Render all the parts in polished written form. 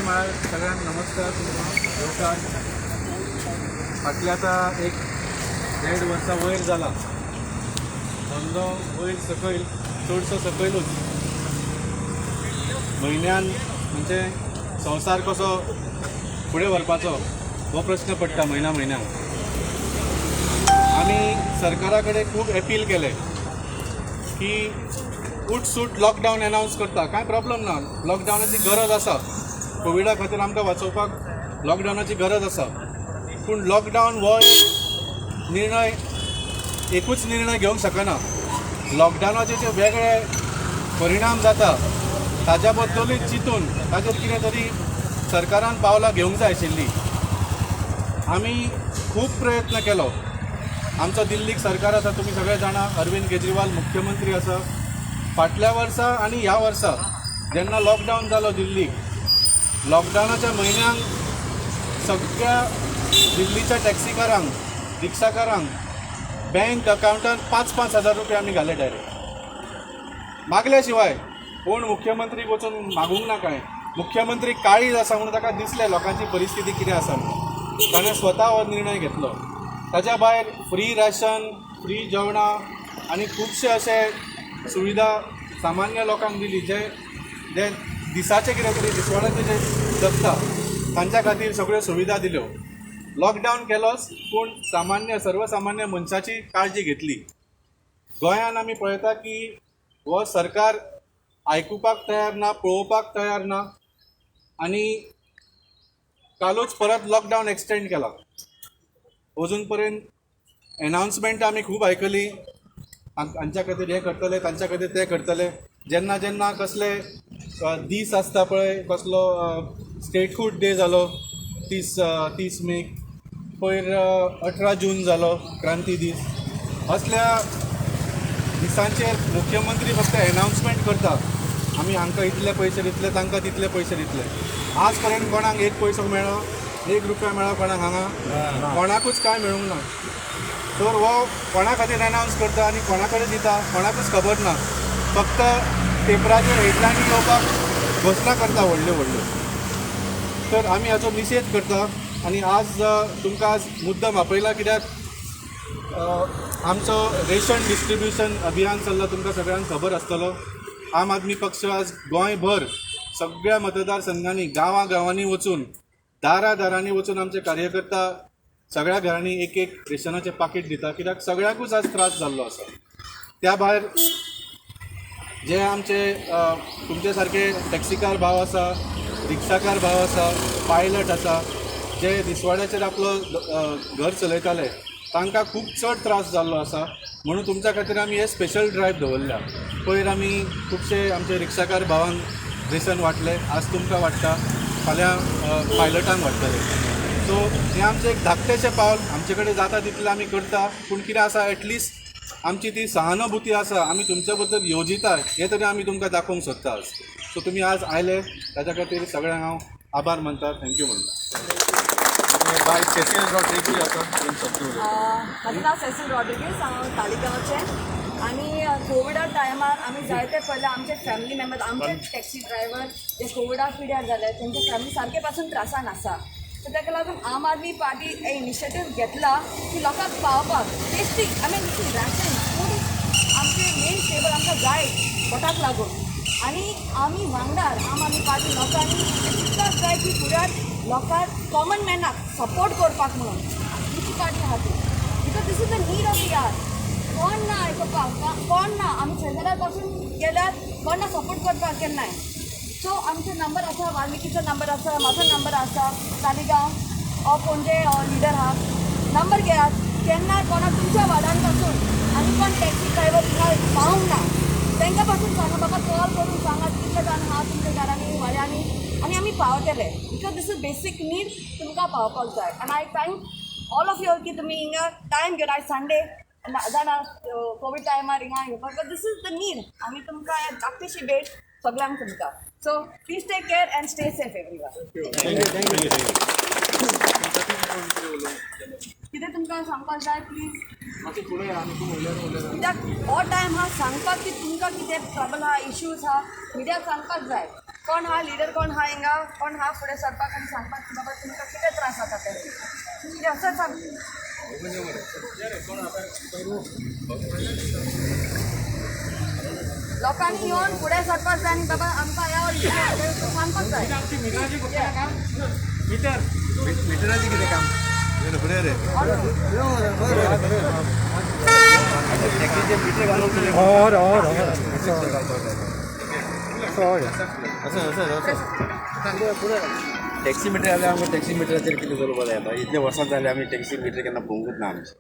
म्हळ्यार सगळ्यांक नमस्कार. नमस्कार. फाटली आतां एक 1.5 वर्सां वयर जाला. धंदो वयर सकयल चडसो सकयलूच. म्हयन्यान म्हणजे संवसार कसो फुडें व्हरपाचो हो प्रश्न पडटा म्हयन्याक. आमी सरकारा कडेन खूब अपील केले की उठसूट लॉकडावन अनावन्स करता, कांय प्रॉब्लम ना. लॉकडावनाची गरज आसा. कोविडा खातीर आमकां वाचोवपाक लॉकडावनाची गरज आसा. पूण लॉकडावन हो एक निर्णय, एकूच निर्णय घेवंक शकना. लॉकडावनाचे जे वेगळे परिणाम जाता ताज्या बद्दलूच चिंतून ताचेर कितें तरी सरकारान पावलां घेवंक जाय आशिल्लीं. आमी खूब प्रयत्न केलो. आमचो दिल्लीक सरकार आसा, तुमी सगळे जाणा. अरविंद केजरीवाल मुख्यमंत्री आसा. फाटल्या वर्सा आनी ह्या वर्सा जेन्ना लॉकडावन जालो दिल्लीक, लॉकडावनाच्या म्हयन्यांक सगळ्या दिल्लीच्या टॅक्सीकारांक, रिक्षाकारांक बँक अकावंटान 5-5 हजार रुपया आमी घाले डायरेक्ट. मागल्या शिवाय कोण मुख्यमंत्रीक वचून मागूंक ना कांय. मुख्यमंत्री काळीज आसा म्हणून ताका दिसलें लोकांची परिस्थिती कितें आसा म्हणून ताणें स्वता हो निर्णय घेतलो. ताच्या भायर फ्री रॅशन, फ्री जेवणां आनी खुबशे अशे सुविधा सामान्य लोकांक दिली जे दिसाचे कितें तरी दिसवड्याचे जे जगता तांच्या खातीर सगळ्यो सुविधा दिल्यो. लॉकडावन केलोच पूण सर्वसामान्य मनशाची काळजी घेतली. गोंयान आमी पळयता की हो सरकार आयकुपाक तयार ना, पळोवपाक तयार ना. आनी कालूच परत लॉकडावन एक्सटेंड केला. अजून पर्यंत एनावन्समेंट आमी खूब आयकली, हांच्या खातीर हें करतले, तांच्या खातीर तें करतले. जेन्ना जेन्ना कसले दीस आसता पळय, कसलो स्टेटहूड डे जालो 30 मेक, पयर 18 जून जालो क्रांती दीस, असल्या दिसांचेर मुख्यमंत्री फक्त एनावन्समेंट करता, आमी हांकां इतले पयशे दितले, तांकां तितले पयशे दितले. आज पर्यंत कोणाक 1 पैसो मेळ्ळो, 1 रुपया मेळ्ळो कोणाक हांगा? कोणाकूच कांय मेळूंक ना. तर हो कोणा खातीर एनावन्स करता आनी कोणा कडेन दिता कोणाकूच खबर ना. फक्त पेपराचेर हेडलायनी येवपाक घोशणा करता व्हडल्यो व्हडल्यो. तर आमी हाचो निशेध करता. आनी आज तुमकां आज मुद्दम आपयला कित्याक आमचो रेशन डिस्ट्रिब्युशन अभियान चल्ला, तुमकां सगळ्यांक खबर आसतलो. आम आदमी पक्ष आज गोंयभर सगळ्या मतदारसंघांनी गांवांनी वचून दारांनी वचून आमचे कार्यकर्ता सगळ्या घरांनी एक रेशनाचें पाकीट दिता, कित्याक सगळ्याकूच आज त्रास जाल्लो आसा. त्या भायर जे आमचे तुमचे सारके टॅक्सीकार भाव आसा, रिक्षाकार भाव आसा, पायलट आसा, जे दिसवाड्याचेर आपलो घर चलयताले, तांकां खूब चड त्रास जाल्लो आसा. म्हणून तुमच्या खातीर आमी हे स्पेशल ड्रायव्ह दवरल्या. पयर आमी खुबशे आमचे रिक्षाकार भावांक रेशन वांटले, आज तुमकां वाडटा, फाल्यां पायलटांक वाडटले. सो हें आमचें एक धाकटेंशें पावल. आमचे कडेन जाता तितलें आमी करता. पूण कितें आसा, एटलिस्ट आमची ती सहानुभूती आसा, आमी तुमच्या बद्दल योजिता, हें तरी आमी तुमकां दाखोवंक सोदता आज. सो तुमी आज आयले ताच्या खातीर सगळ्यांक हांव आभार मानता, थँक्यू म्हणटा. बाय सेसील रॉड्रिगीज आसा. म्हाजें नांव सेसील रॉड्रिगीज, हांव तालिगांवचें. आनी कोविडा टायमार आमी जायते पयले आमचे फॅमिली मेंबर्स, आमचे टॅक्सी ड्रायव्हर जे कोविडा पिड्यार जाले, तेंचे फॅमिली सारके पासून त्रासान आसा. सो ताका लागून आम आदमी पार्टी एक इनिशिएटीव घेतला की लोकांक पावपाक टेस्टी, रॅशन फूड आमचे मेन टेबल आमकां जाय पोटाक लागून. आनी आमी वांगडार आम आदमी पार्टी लोकांनी चिंतपाक जाय की फुड्यार लोकांक कॉमन मॅनाक सपोर्ट करपाक म्हणून आमची पार्टी आहा ती. Because this is the need of the hour. कोण ना आयकपाक, कोण ना. आमी शेजाऱ्या पासून गेल्यार कोण ना सपोर्ट करपाक केन्नाय. सो आमचे नंबर आसा, वाल्मिकीचो नंबर आसा, म्हाजो नंबर आसा, तालिगांव ऑर पणजे लिडर आहा. नंबर घेयात. केन्ना कोणाक तुमच्या वार्डान पासून आनी कोण टॅक्सी ड्रायव्हर तुमकां पावूंक ना, तांकां पासून सांगा, म्हाका कॉल करून सांगा कितले जाण आहा तुमच्या घरांनी वाड्यांनी, आनी आमी पावतले. बिकॉज दीस इज बेसीक नीड, तुमकां पावपाक जाय. आनी I thank all of you की तुमी हिंगा टायम घेवन आयज संडे जाणा कोवीड टायमार हिंगा येवपाक. This is the need. आमी तुमकां हें धाकटेशी भेट सगळ्यांक तुमकां. So please take care and stay safe everyone. कितें तुमकां सांगपाक जाय प्लीज? कित्याक हो टायम हा सांगपाक की तुमकां कितें ट्रबल आहा, इश्यूज आहा, मिडियाक सांगपाक जाय. कोण हा लिडर कोण हा हिंगा कोण हा फुडें सरपाक आनी सांगपाक की बाबा तुमकां कितें त्रास जाता ते कितें असं सांग लोकांनी येवन फुडें सरपाक जाय आनी बाबा आमकां ह्या सांगपाक जाय मिटराची कितें काम फुडें रे टॅक्सी मिटर जाल्यार आमकां टॅक्सी मिटराचेर कितें करपा जाय आतां इतले वर्सां जाले आमी टॅक्सी मिटर केन्ना पळोवंकूच ना आमची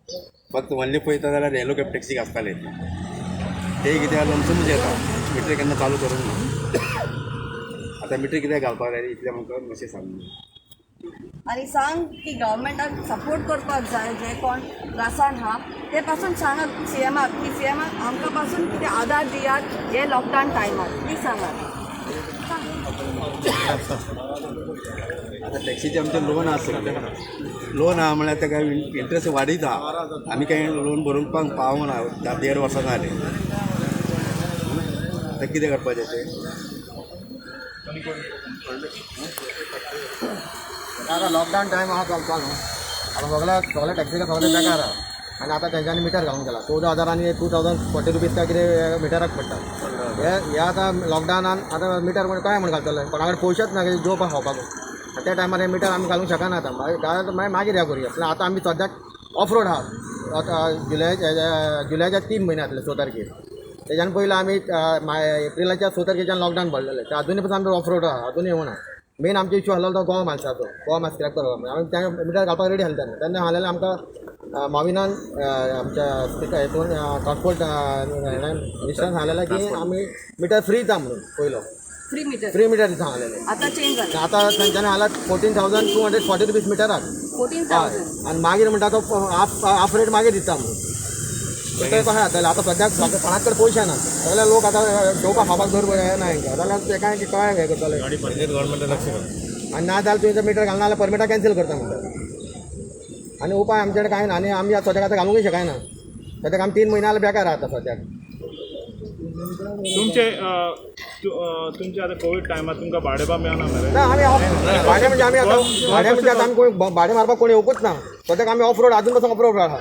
फक्त व्हडले पळयता जाल्यार येलो कॅब टॅक्सीक आसताले ते कित्याक लमसमूच येता मिटर केन्ना चालू करूंक ना आतां मिटर कित्याक घालपाक जाय इतलें आमकां मातशें सांग आनी सांग की गव्हर्मेंटाक सपोर्ट करपाक जाय जे कोण त्रासान हा ते पासून सांगात सीएमाक की सीएमाक आमकां पासून कितें आदार दियात हे लॉकडावन टायमार प्लीज सांगात आतां टॅक्सीचे आमचे लोन आसले लोन आहा म्हळ्यार तेका इंट्रस्ट वाडयता आमी कांय लोन भरूंक पावूंक ना 1.5 वर्सां जाले आतां कितें करपाचें तें आता लॉकडाऊन टाइम हा चलता न्हू आता सगळे टॅक्सीका सगळे बेकार आहा आनी आतां तेंच्यांनी मिटर घालूंक गेला 14,000 2040 रुपीज काय कितें मिटराक पडटा हे आतां लॉकडावनान आतां मिटर म्हण काय म्हण घालतले कोणा कडेन पयशेच ना की जेवपाक खावपाक त्या टायमार हे मिटर आमी घालूंक शकना आतां मागीर हे करूया आतां आमी सद्याक ऑफ रोड आहा आतां जुलयाच्या 3 म्हयने जातले 6 तारखेर तेच्यान पयलीं आमी एप्रिलाच्या 6 तारखेच्यान लॉकडावन पडलेले ते अजूनय पासून आमी ऑफ रोड आहा अजूनय येवना मेन आमचो इश्यू आसलो तो गोवा माणसाचो गोवा मास कित्याक करप आमी त्या मिटर घालपाक रेडी आसले तेन्ना हांवें आमकां माविनान आमच्या हितून ट्रान्सपोर्ट मिनिस्टरान सांगलेलें की आमी मिटर फ्री दिता म्हणून पयलो फ्री मिटर दिता सांगलेलें आतां चेंज जालें आतां तेंच्यांनी हांगा 14,240 रुपीज मिटराक 14,000 आनी मागीर म्हणटा तो हाफ रेट मागीर दिता म्हणून ते कशें जातलें आतां सद्याक कोणा कडेन पयशे ना जाल्यार लोक आतां जेवपाक खावपाक दर येना हांकां जाल्यार तेका कळ्ळें हें करतले आनी ना जाल्यार तुवें मिटर घालना जाल्यार परमिटा कॅन्सील करता म्हणटा आनी उपाय आमचे कडेन कांय ना आनी आमी सद्याक आतां घालूंकय शकायना सद्याक आमी 3 म्हयने जाल्यार बेकार आतां सद्याक तुमचे आता कोविड टायमार तुमकां भाडें बा मेळना मरे ना आमी भाडें म्हणजे आमी आतां भाडें म्हणजे आतां आमी कोण भाडें मारपाक कोणी येवकूच ना सद्याक आमी ऑफ रोड अजून पासून ऑफ रोड आहा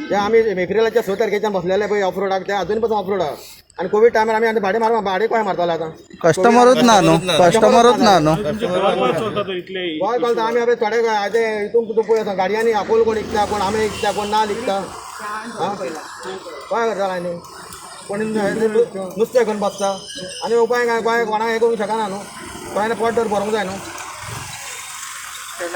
ते आमी एप्रिलाच्या 6 तारखेच्यान बसलेले पळय ऑफ रोडाक ते अजून पासून ऑफ रोड आहा आनी कोविड टायमार आमी आतां भाडें कोण मारताले आतां कस्टमरूच ना न्हू चलता तर इतले गोंय चलता आमी आतां थोडे आतां हितून कुतून पळय गाडयांनी आपोल कोण विकता कोण आमे विकता कोण नाल विकता काय करता आनी कोणी नुस्तें घेवन बसता आनी उपाय काय गोंय कोणाक हें करूंक शकना न्हू गोंयान पोट तर भरूंक जाय न्हू हे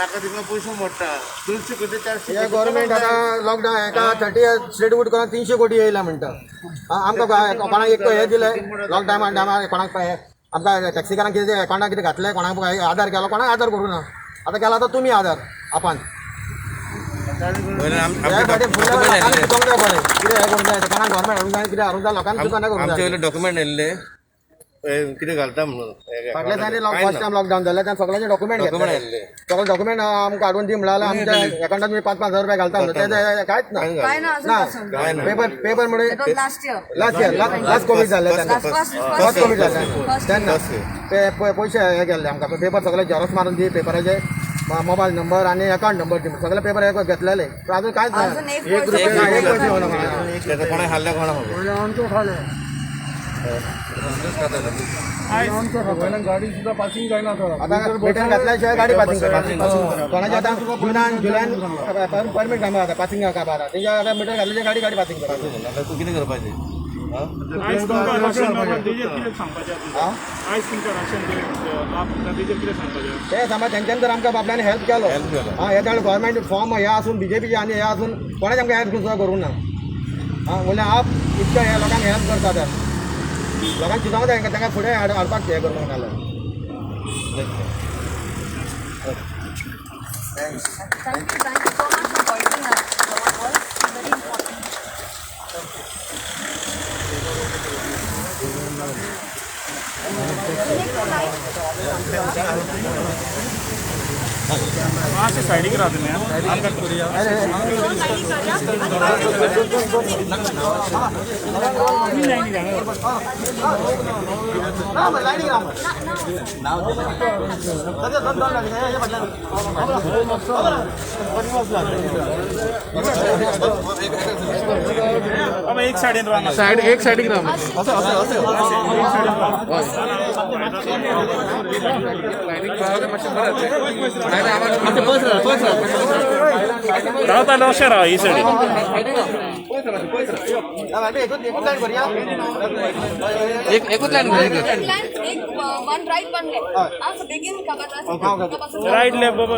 गव्हर्मेंट आतां लॉकडावन हेका 30 स्टेटहूड करून 300 कोटी येयला म्हणटा आमकां कोणाक एक हें दिलें लॉकडावन टायमार कोणाक आमकां टॅक्सीकारांक कितें अकाउंटाक कितें घातलें कोणाक आधार केलो कोणाक आधार करूं ना आतां केला आतां तुमी आधार आपान कितें हें करूंक जाय कोणाक गव्हर्मेंट हाडूंक जाय कितें हाडूंक जाय लोकांक सुद्दां करूंक जाय डॉक्युमेंट येयल्ले कितें घालता म्हणून फाटल्या दिसांनी फर्स्ट टायम लॉकडावन जालें तेन्ना सगळ्यांचे डॉक्युमेंट घेतले सगळे डॉक्युमेंट आमकां हाडून दी म्हळ्यार आमच्या अकाउंटात 5,000 रुपया घालता म्हणून ते कांयच ना काय ना अजून पासून पेपर म्हणून लास्ट लास्ट लास्ट कोविड जाल्ले तेन्ना फर्स्ट कोविड जाल्ले तेन्ना पयशे हे केल्ले आमकां पेपर सगळे झेरॉक्स मारून दी पेपराचे मोबायल नंबर आनी अकाउंट नंबर दी सगळे पेपर हे घेतलेले पण अजून कांयच ना अजून एक एक पैसे रुपया एक पैसे येवना कोणाक कोणाक हाडल्या कोणाक गाडी सुद्धा पासिंग जायना आता मिटर घातल्याशिवाय गाडी पासिंग करता कोणाच्या आता जुल्यान परमीट कामां आता पासिंग काबार तेच्या आता मिटर घातल्याशिवाय गाडी पासिंग करता तूं कितें करपाचें आयज तुमकां राशन तेजेर कितें सांगपाचें आयज तुमकां राशन तेजेर कितें सांगपाचें ते समज तेंच्यान जर आमकां बाबल्यान हेल्प केलो हे जाल्यार गव्हर्मेंट फॉर्म हे आसून बीजेपीचे आनी हे आसून कोणेच आमकां हेल्प सुद्दां करूं ना म्हणल्यार आप इतक्या हे लोकांक हेल्प करता ते लोकांक चिंतोंक जाय तांकां फुडें हाडपाक हें करूंक नाल्यार Thank you so much for pointing out our voice is very important. Next slide. मातशें सायडीक राहा तुमी आमकां करूया एक सायडीन राहा सायड एक सायडीक राव रावता अशें राहा ही सायडीन एकूच लाईन एक वन राईट वन लेफ्ट असं बेगीन खबर राईट लेफ्ट बाबा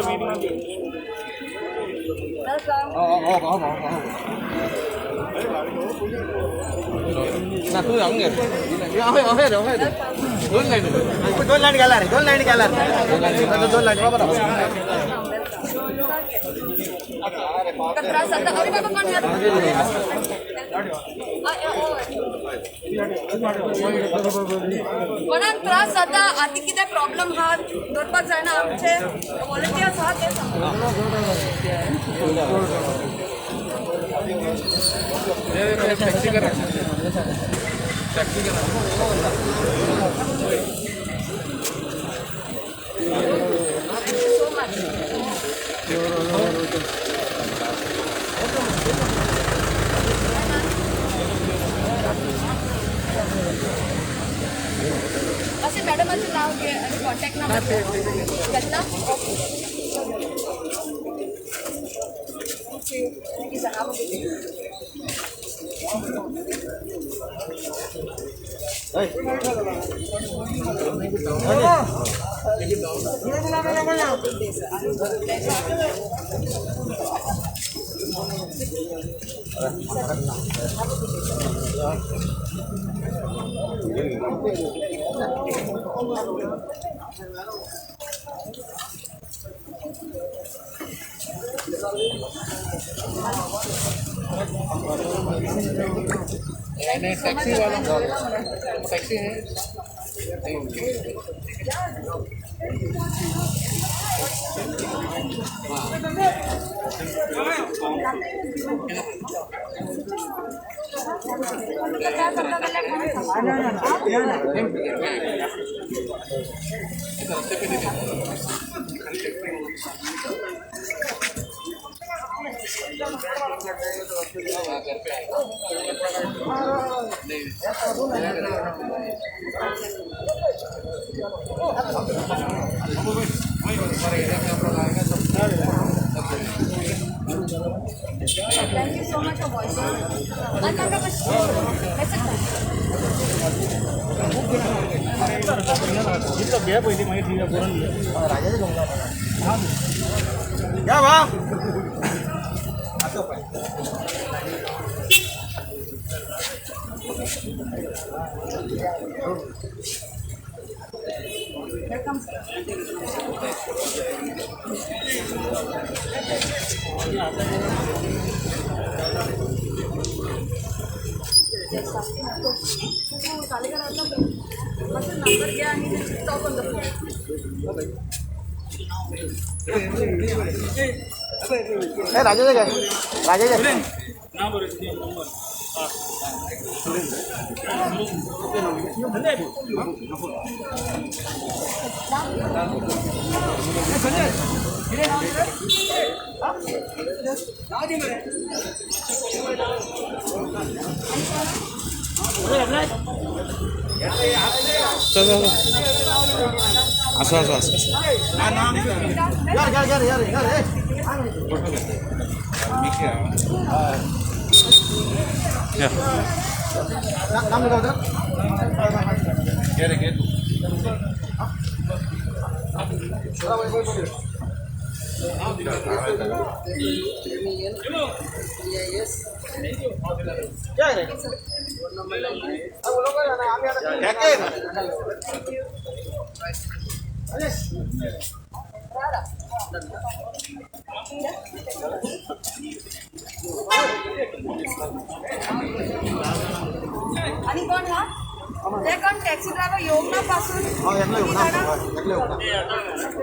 दोन लाईन गेला रे दोन लाईन गेला दोन लाईन त्रास आता अरे बाबा कोण कोणाक त्रास जाता आती कितें प्रॉब्लम आहा दवरपाक जायना आमचे वॉलंटियर्स आहा ते सो मच असे मॅडमाचं नाव घे आणि कॉन्टॅक्ट नंबर घेतला टैक्सी वाला टैक्सी है Thank you so much for voicing. घे पयली मागीर ठीक आहे करून या बा नंबर घ्या आणि स्टॉप ऑन द राजेश काय राजेश नाव बरोबर नंबर असं असं असं नाम लिखा होता क्या है वो लोग क्या आणि कोण हा ते कोण टॅक्सी ड्रायव्हर योगनापासून एकलं येऊ ना एकलं येऊ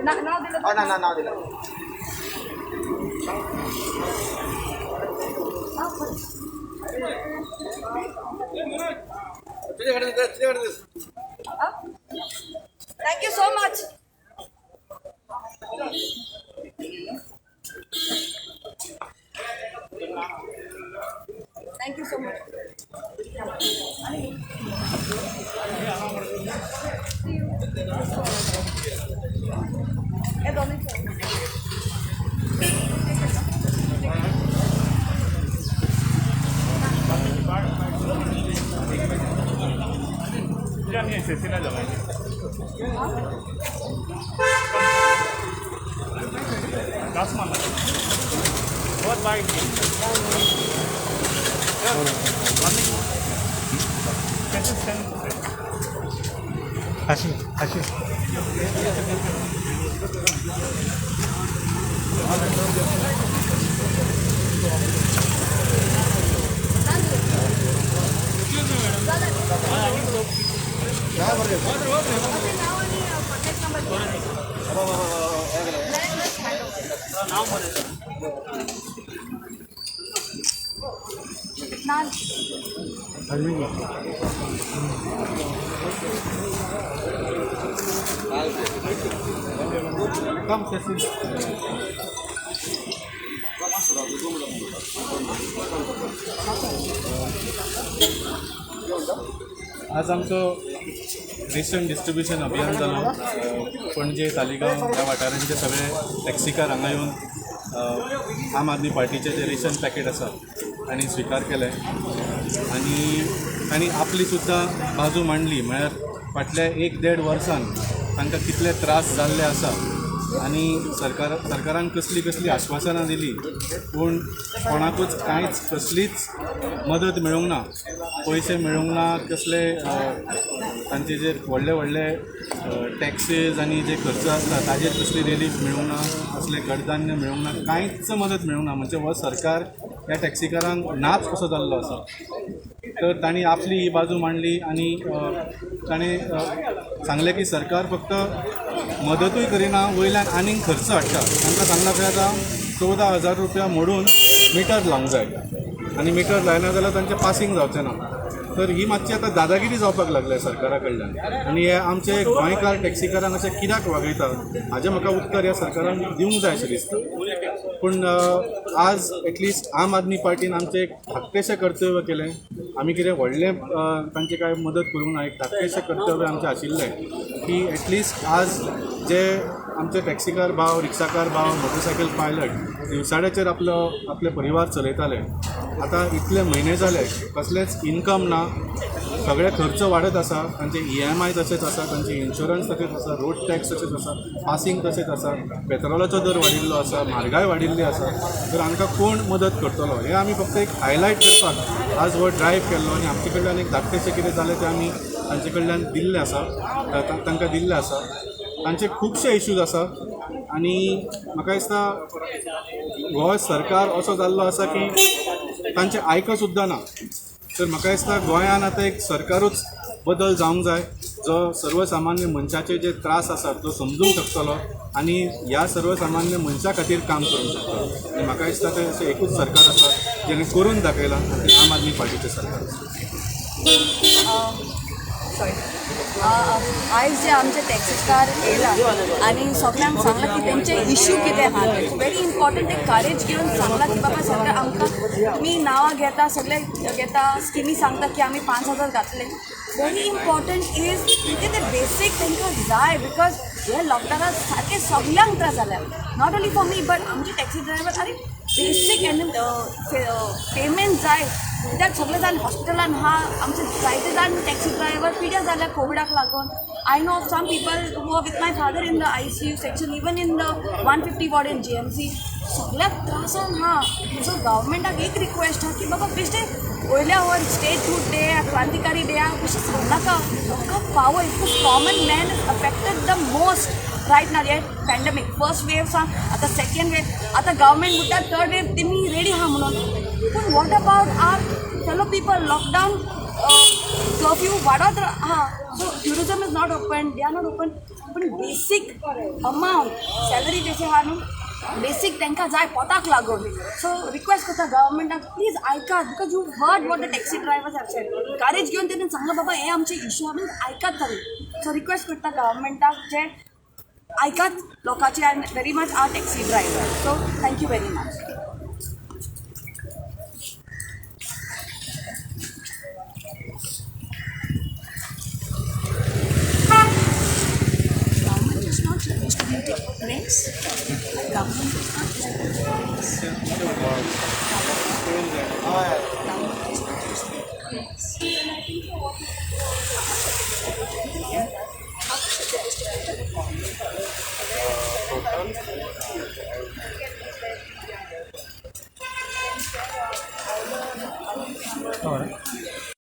ना नाव दिलं नाव दिलं thank you so much. Thank you so much. हे दोन्ही नहीं सेसीला जाना दस माना बहुत बाइक नान आज आमचं रेशन डिस्ट्रीब्युशन अभियान जालो पणजे तालिगांव ह्या वाठारांचे सगळे टॅक्सीकार हांगा येवन आम आदमी पार्टीचे जे रेशन पॅकेट आसा तांणी स्विकार केले आनी तांणी आपली सुद्दां बाजू मांडली. म्हळ्यार फाटल्या 1-1.5 वर्सान तांकां कितले त्रास जाल्ले आसा आनी सरकारान कसली आश्वासनां दिली पूण कोणाकूच कांयच कसलीच मदत मेळूंक ना, पयशे मेळूंक ना, कसले तांचे जे व्हडले टॅक्सीज आनी जे खर्च आसता ताजेर कसली रिलीफ मेळूंक ना, असले कडधान्य मेळूंक ना, कांयच मदत मेळूंक ना. म्हणजे हो सरकार ह्या टॅक्सीकारांक नाच कसो जाल्लो आसा. तर तांणी आपली ही बाजू मांडली आनी ताणें सांगलें की सरकार फक्त मदतूय करिना, वयल्यान आनीक खर्च हाडटा. तांकां सांगलां की आतां 14,000 रुपया मोडून मिटर लावंक जाय आनी मिटर लायना जाल्यार तांचें पासींग जावचें ना. तर ही मातशी आतां दादागिरी जावपाक लागल्या सरकारा कडल्यान आनी हे आमचे गोंयकार टॅक्सीकारांक अशें कित्याक वागयता हाजें म्हाका उत्तर ह्या सरकारान दिवंक जाय अशें दिसता. पूण आज एटलिस्ट आम आदमी पार्टीन आमचें एक धाकटेशें कर्तव्य केलें. आमी कितें व्हडलें तांचे कांय मदत करूंक ना, एक धाकटेशें कर्तव्य आमचें आशिल्लें की एटलिस्ट आज जे आमचे टॅक्सीकार भाव, रिक्षाकार भाव, मोटरसायकल पायलट दिवसाड्याचेर आपले परिवार चलयताले, आतां इतले म्हयने जाले कसलेंच इन्कम ना, सगळे खर्च वाडत आसा, तांचे EMI तशेंच आसा, तांचे इन्शुरन्स तशेंच आसा, रोड टॅक्स तशेंच आसा, पासींग तशेंच आसा, पेट्रोलाचो दर वाडिल्लो आसा, म्हारगाय वाडिल्ली आसा. तर आमकां कोण मदत करतलो हें आमी फक्त एक हायलायट करपाक आज हो ड्रायव्ह केल्लो आनी आमचे कडल्यान एक धाकटेशें कितें जालें तें आमी तांचे कडल्यान दिल्लें आसा, तांकां दिल्लें आसा. तांचे खुबशे इश्यूज आसा आनी म्हाका दिसता हो सरकार असो जाल्लो आसा की तांचें आयको सुद्दां ना. तर म्हाका दिसता गोंयान आतां एक सरकारूच बदल जावंक जाय जो सर्वसामान्य मनशाचे जे त्रास आसात तो समजूंक शकतलो आनी ह्या सर्वसामान्य मनशा खातीर काम करूंक शकता. आनी म्हाका दिसता तें अशें एकूच सरकार आसा जेणें करून दाखयलां, आम आदमी पार्टीचें सरकार आसा. सॉरी आयज जे आमचे टॅक्सीकार येयला आनी सगळ्यांक सांगला की तेंचे इश्यू कितें आहा. व्हेरी इम्पॉर्टंट एक करेज घेवन सांगला की बाबा सगळे आमकां तुमी नांवां घेता, सगळे घेता, स्किमी सांगता की आमी 5,000 घातले. व्हेरी इम्पॉर्टंट इज म्हणजे ते बेसीक तांकां जाय बिकॉज हे लॉकडावनात सारके सगळ्यांक त्रास जाल्या. Not only for me but आमचे टॅक्सी ड्रायव्हर अरे बेसीक पेमेंट जाय कित्याक सगळे जाण हॉस्पिटलान आहा. आमचे जायते जाण टॅक्सी ड्रायव्हर पिड्यार जाल्या कोविडाक लागून. I know of some people who are with my father in the ICU section, even in the 150 ward in GMC. सगळ्याक त्रासान आहा. सो गव्हर्मेंटाक एक रिक्वेस्ट आहा की बाबा बेश्टे वयल्या वर स्टेट फूड डे, क्रांतिकारी डे बेश्टे सांगनाका. लोकांक power because common man is affected the most right now हे पॅन्डेमीक. फर्स्ट वेव सांग, आतां सेकेंड वेव, आतां गव्हर्मेंट म्हणटा थर्ड वेव तेमी रेडी आहा म्हणून. पूण what about our fellow people? Lockdown curfew वाडत हां so tourism is not open they are not open पण बेसीक अमावंट सॅलरी तेचे आहा न्हू बेसीक तांकां जाय पोटाक लागून सो रिक्वेस्ट करता गव्हर्मेंटाक प्लीज आयकात because you heard what the taxi drivers have said गारेज घेवन तेणें सांगला बाबा हे आमचे इश्यू आमी आयकात खरी सो रिक्वेस्ट करता गव्हर्मेंटाक जे आयकात लोकांचे I very much our taxi driver so thank you very much Government is not supposed to be taking place. Government is not supposed to be taking place. Government is not supposed to be taking place.